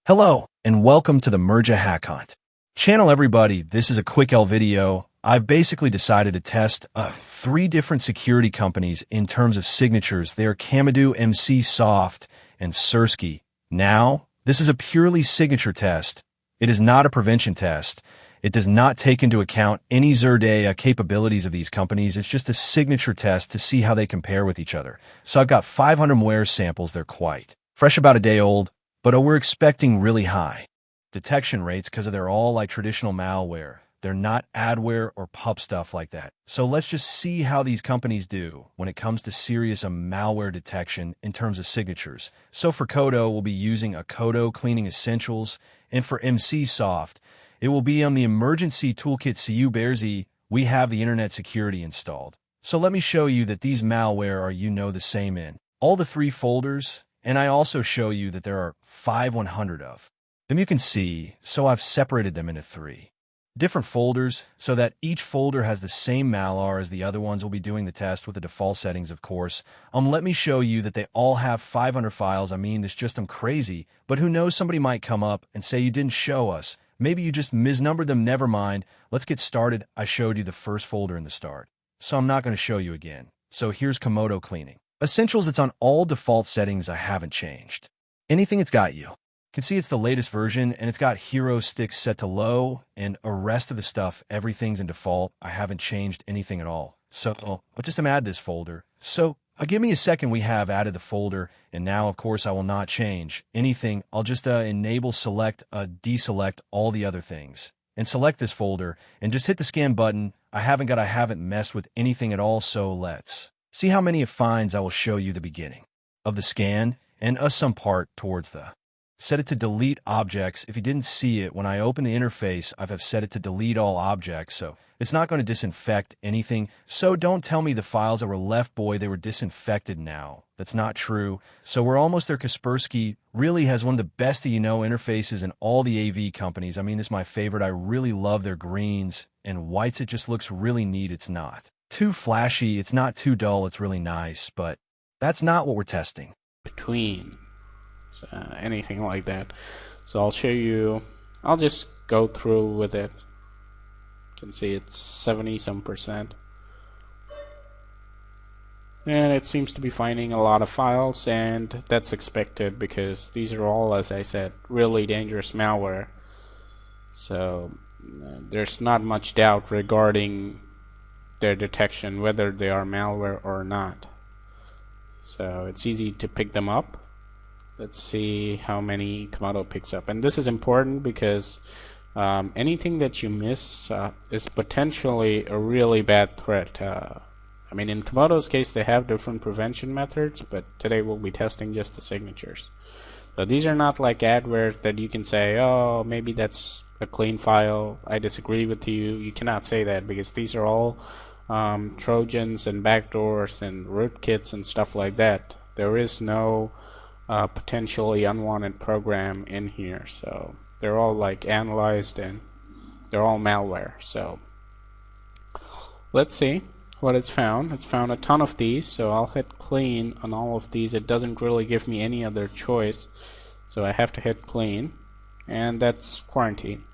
Hello, and welcome to the Merja Hackhunt. Channel everybody, this is a quick L video. I've basically decided to test 3 different security companies in terms of signatures. They are Comodo, Emsisoft, and CyberSecurity. Now, this is a purely signature test. It is not a prevention test. It does not take into account any zero-day capabilities of these companies. It's just a signature test to see how they compare with each other. So I've got 500 malware samples. They're quite fresh, about a day old. But we're expecting really high detection rates because they're all like traditional malware. They're not adware or pup stuff like that. So let's just see how these companies do when it comes to serious malware detection in terms of signatures. So for Comodo, we'll be using a Comodo Cleaning Essentials. And for Emsisoft, it will be on the Emergency Toolkit CyberSecurity. We have the Internet Security installed. So let me show you that these malware are the same in all the 3 folders. And I also show you that there are 500 of them. You can see, so I've separated them into 3 different folders so that each folder has the same malware as the other ones. We'll be doing the test with the default settings, of course. Let me show you that they all have 500 files. It's just I'm crazy, but who knows, somebody might come up and say you didn't show us. Maybe you just misnumbered them. Never mind. Let's get started. I showed you the first folder in the start, so I'm not going to show you again. So here's Comodo Cleaning Essentials. It's on all default settings. I haven't changed anything. It's got you can see it's the latest version, and it's got hero sticks set to low, and the rest of the stuff, everything's in default. I haven't changed anything at all. So I'll just add this folder. So give me a second. We have added the folder, and now of course I will not change anything. I'll just enable, select, deselect all the other things, and select this folder, and just hit the scan button. I haven't messed with anything at all. So let's see how many it finds. I will show you the beginning of the scan and some part towards the. Set it to delete objects. If you didn't see it, when I open the interface, I've set it to delete all objects. So it's not going to disinfect anything. So don't tell me the files that were left, boy, they were disinfected now. That's not true. So we're almost there. Kaspersky really has one of the best interfaces in all the AV companies. This is my favorite. I really love their greens and whites. It just looks really neat. It's not too flashy. It's not too dull. It's really nice, but that's not what we're testing. Between anything like that. So I'll show you. I'll just go through with it. You can see it's 70-some%. And it seems to be finding a lot of files, and that's expected because these are all, as I said, really dangerous malware. So there's not much doubt regarding their detection, whether they are malware or not. So it's easy to pick them up. Let's see how many Comodo picks up. And this is important because anything that you miss is potentially a really bad threat. In Comodo's case, they have different prevention methods, but today we'll be testing just the signatures. So these are not like adware that you can say, oh, maybe that's a clean file. I disagree with you. You cannot say that because these are all Trojans and backdoors and rootkits and stuff like that. There is no potentially unwanted program in here, so they're all like analyzed and they're all malware. So let's see what it's found. It's found a ton of these, so I'll hit clean on all of these. It doesn't really give me any other choice, so I have to hit clean, and that's quarantine.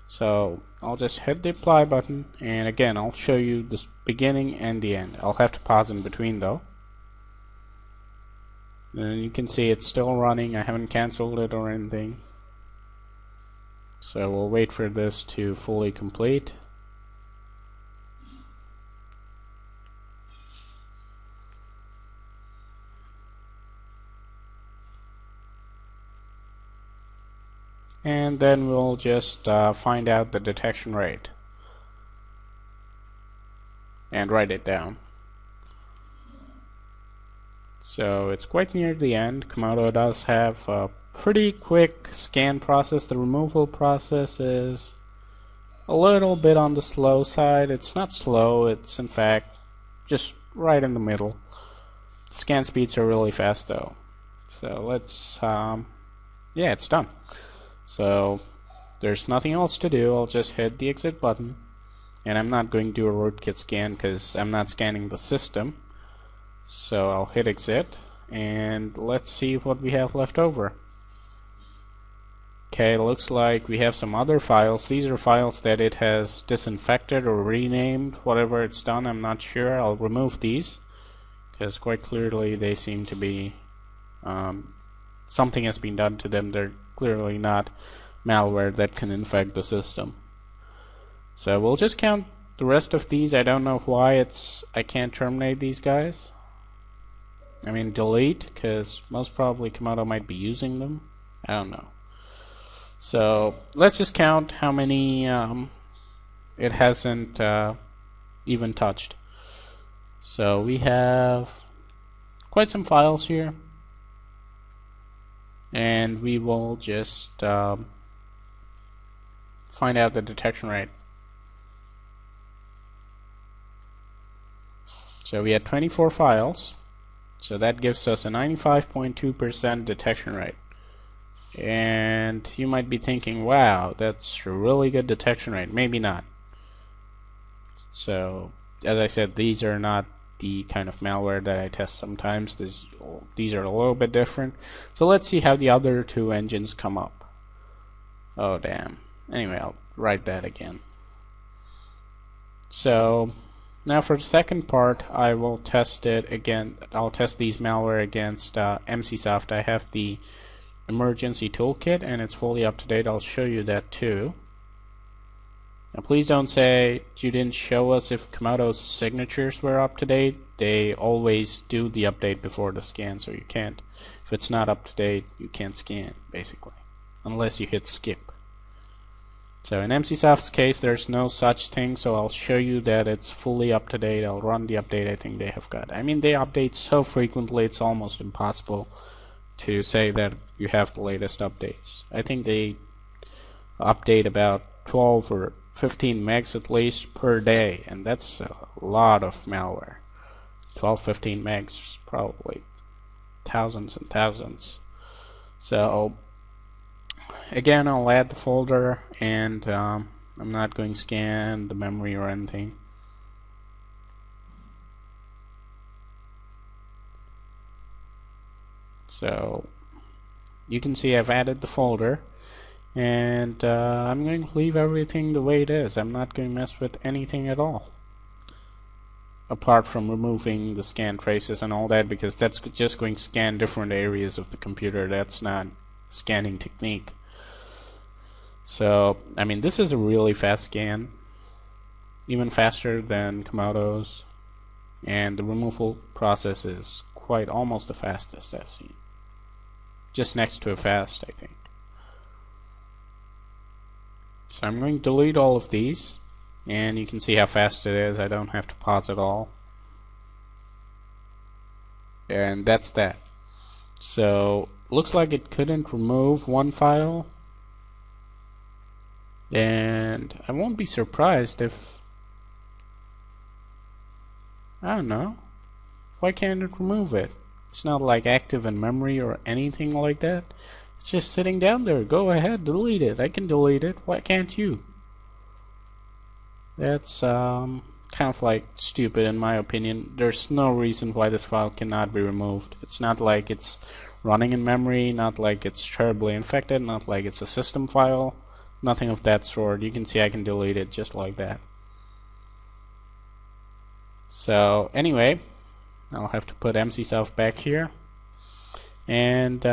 So I'll just hit the apply button, and again I'll show you the beginning and the end. I'll have to pause in between though. And you can see it's still running. I haven't canceled it or anything. So we'll wait for this to fully complete. And then we'll just find out the detection rate and write it down. So it's quite near the end. Comodo does have a pretty quick scan process. The removal process is a little bit on the slow side. It's not slow, it's in fact just right in the middle. Scan speeds are really fast though. So let's yeah, it's done. So there's nothing else to do. I'll just hit the exit button, and I'm not going to do a rootkit scan because I'm not scanning the system. So I'll hit exit, and let's see what we have left over. Okay, looks like we have some other files. These are files that it has disinfected or renamed, whatever it's done, I'm not sure. I'll remove these because quite clearly they seem to be something has been done to them. They're clearly not malware that can infect the system. So we'll just count the rest of these. I don't know why I can't terminate these guys. I mean delete, because most probably Comodo might be using them. I don't know. So let's just count how many it hasn't even touched. So we have quite some files here, and we will just find out the detection rate. So we had 24 files, so that gives us a 95.2% detection rate. And you might be thinking, wow, that's a really good detection rate. Maybe not. So as I said, these are not the kind of malware that I test sometimes. These are a little bit different. So let's see how the other two engines come up. Oh damn. Anyway, I'll write that again. So now for the second part, I will test it again. I'll test these malware against Emsisoft. I have the emergency toolkit and it's fully up to date. I'll show you that too. Now please don't say you didn't show us if Comodo's signatures were up to date. They always do the update before the scan, so you can't, if it's not up to date, you can't scan basically, unless you hit skip. So in Emsisoft's case there's no such thing, so I'll show you that it's fully up to date. I'll run the update I think they have got. I mean, they update so frequently it's almost impossible to say that you have the latest updates. I think they update about 12 or 15 megs at least per day, and that's a lot of malware. 12-15 megs, probably thousands and thousands. So again, I'll add the folder, and I'm not going to scan the memory or anything. So you can see I've added the folder, and I'm going to leave everything the way it is. I'm not going to mess with anything at all, apart from removing the scan traces and all that, because that's just going to scan different areas of the computer. That's not scanning technique. So I mean, this is a really fast scan, even faster than Comodo's, and the removal process is quite almost the fastest I've seen. Just next to a fast, I think. So I'm going to delete all of these, and you can see how fast it is. I don't have to pause it all. And that's that. So looks like it couldn't remove one file, and I won't be surprised if, I don't know, why can't it remove it? It's not like active in memory or anything like that. It's just sitting down there. Go ahead, delete it. I can delete it. Why can't you? That's kind of like stupid in my opinion. There's no reason why this file cannot be removed. It's not like it's running in memory, not like it's terribly infected, not like it's a system file, nothing of that sort. You can see I can delete it just like that. So anyway, I'll have to put Emsisoft back here, and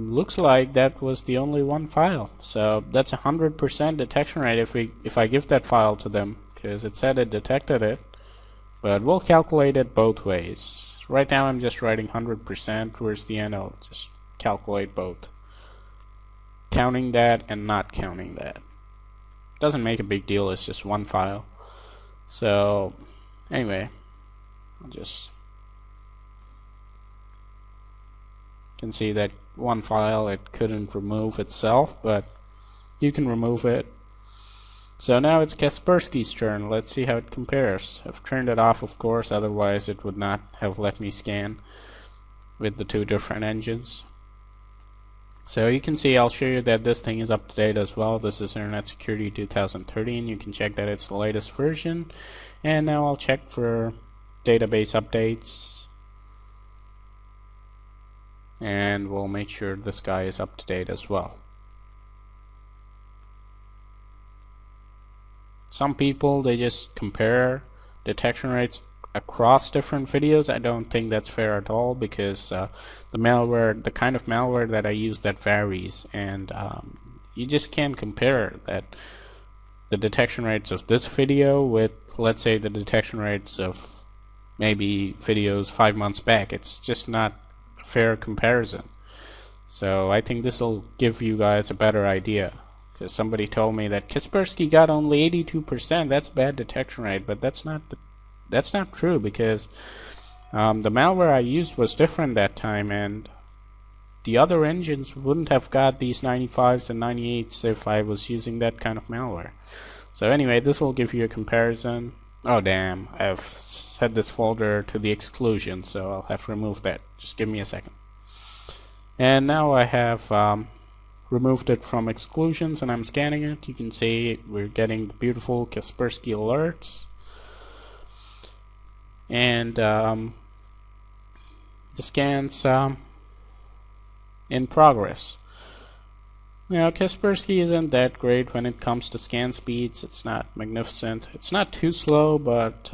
looks like that was the only one file. So that's 100% detection rate if I give that file to them, because it said it detected it, but we'll calculate it both ways. Right now I'm just writing 100%. Towards the end I'll just calculate both, counting that and not counting that. Doesn't make a big deal, it's just one file. So anyway, I'll just can see that one file it couldn't remove itself, but you can remove it. So now it's Kaspersky's turn. Let's see how it compares. I've turned it off, of course, otherwise it would not have let me scan with the two different engines. So you can see, I'll show you that this thing is up to date as well. This is Internet Security 2013. You can check that it's the latest version. And now I'll check for database updates, and we'll make sure this guy is up to date as well. Some people, they just compare detection rates across different videos. I don't think that's fair at all, because the kind of malware that I use, that varies, and you just can't compare the detection rates of this video with, let's say, the detection rates of maybe videos 5 months back. It's just not a fair comparison. So I think this will give you guys a better idea, because somebody told me that Kaspersky got only 82%. That's bad detection rate, but that's not true, because the malware I used was different that time, and the other engines wouldn't have got these 95s and 98s if I was using that kind of malware. So anyway, this will give you a comparison. Oh damn, I've set this folder to the exclusion, so I'll have to remove that. Just give me a second. And now I have removed it from exclusions, and I'm scanning it. You can see we're getting the beautiful Kaspersky alerts, and the scans in progress. Now, Kaspersky isn't that great when it comes to scan speeds. It's not magnificent. It's not too slow, but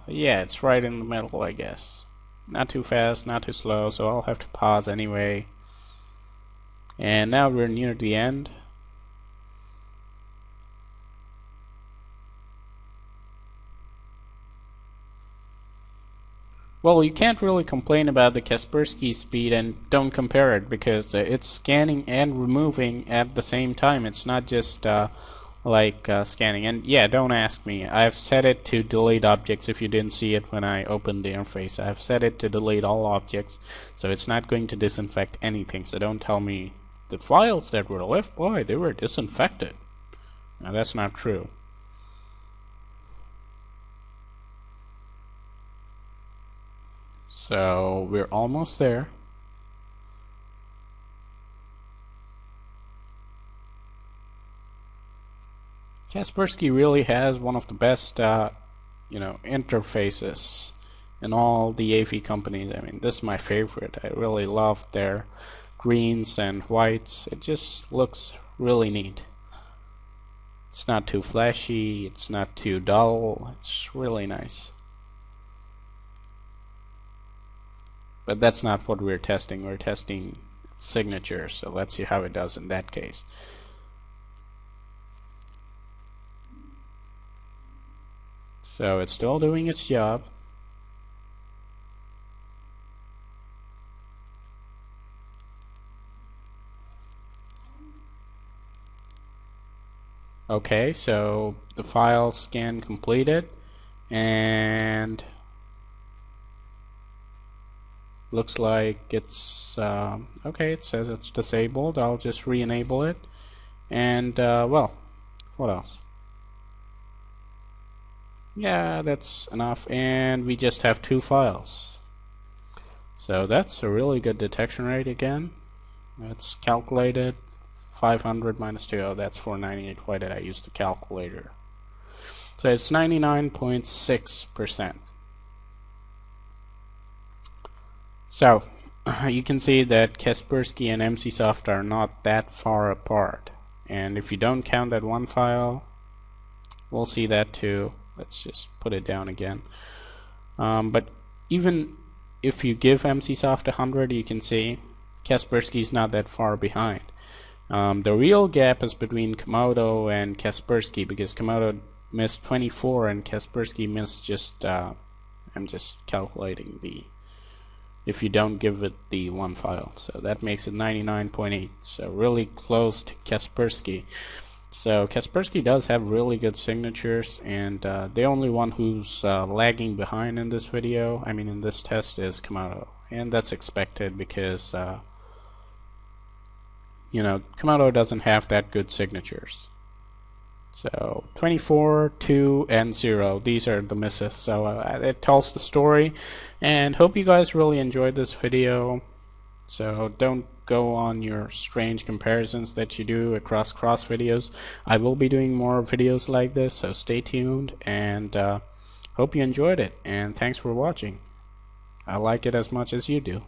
yeah, it's right in the middle, I guess. Not too fast, not too slow, so I'll have to pause anyway. And now we're near the end. Well, you can't really complain about the Kaspersky speed, and don't compare it, because it's scanning and removing at the same time. It's not just like scanning. And yeah, don't ask me. I've set it to delete objects. If you didn't see it when I opened the interface, I've set it to delete all objects, so it's not going to disinfect anything. So don't tell me the files that were left, boy, they were disinfected. Now that's not true. So we're almost there. Kaspersky really has one of the best interfaces in all the AV companies. I mean, this is my favorite. I really love their greens and whites. It just looks really neat. It's not too flashy, it's not too dull, it's really nice. But that's not what we're testing. We're testing signatures, so let's see how it does in that case. So it's still doing its job. Okay, so the file scan completed, and looks like it's okay. It says it's disabled. I'll just re-enable it, and well, what else? Yeah, that's enough, and we just have 2 files. So that's a really good detection rate again. It's calculated 500 minus 2. Oh, that's 498. Why did I use the calculator? So it's 99.6%. So you can see that Kaspersky and Emsisoft are not that far apart, and if you don't count that one file, we'll see that too. Let's just put it down again. But even if you give Emsisoft 100, you can see Kaspersky's not that far behind. The real gap is between Comodo and Kaspersky, because Comodo missed 24 and Kaspersky missed just I'm just calculating if you don't give it the one file, so that makes it 99.8, so really close to Kaspersky. So Kaspersky does have really good signatures, and the only one who's lagging behind in this video, I mean in this test, is Comodo, and that's expected because Comodo doesn't have that good signatures. So 24, 2, and 0, these are the misses. So it tells the story, and hope you guys really enjoyed this video. So don't go on your strange comparisons that you do across videos. I will be doing more videos like this, so stay tuned, and hope you enjoyed it, and thanks for watching. I like it as much as you do.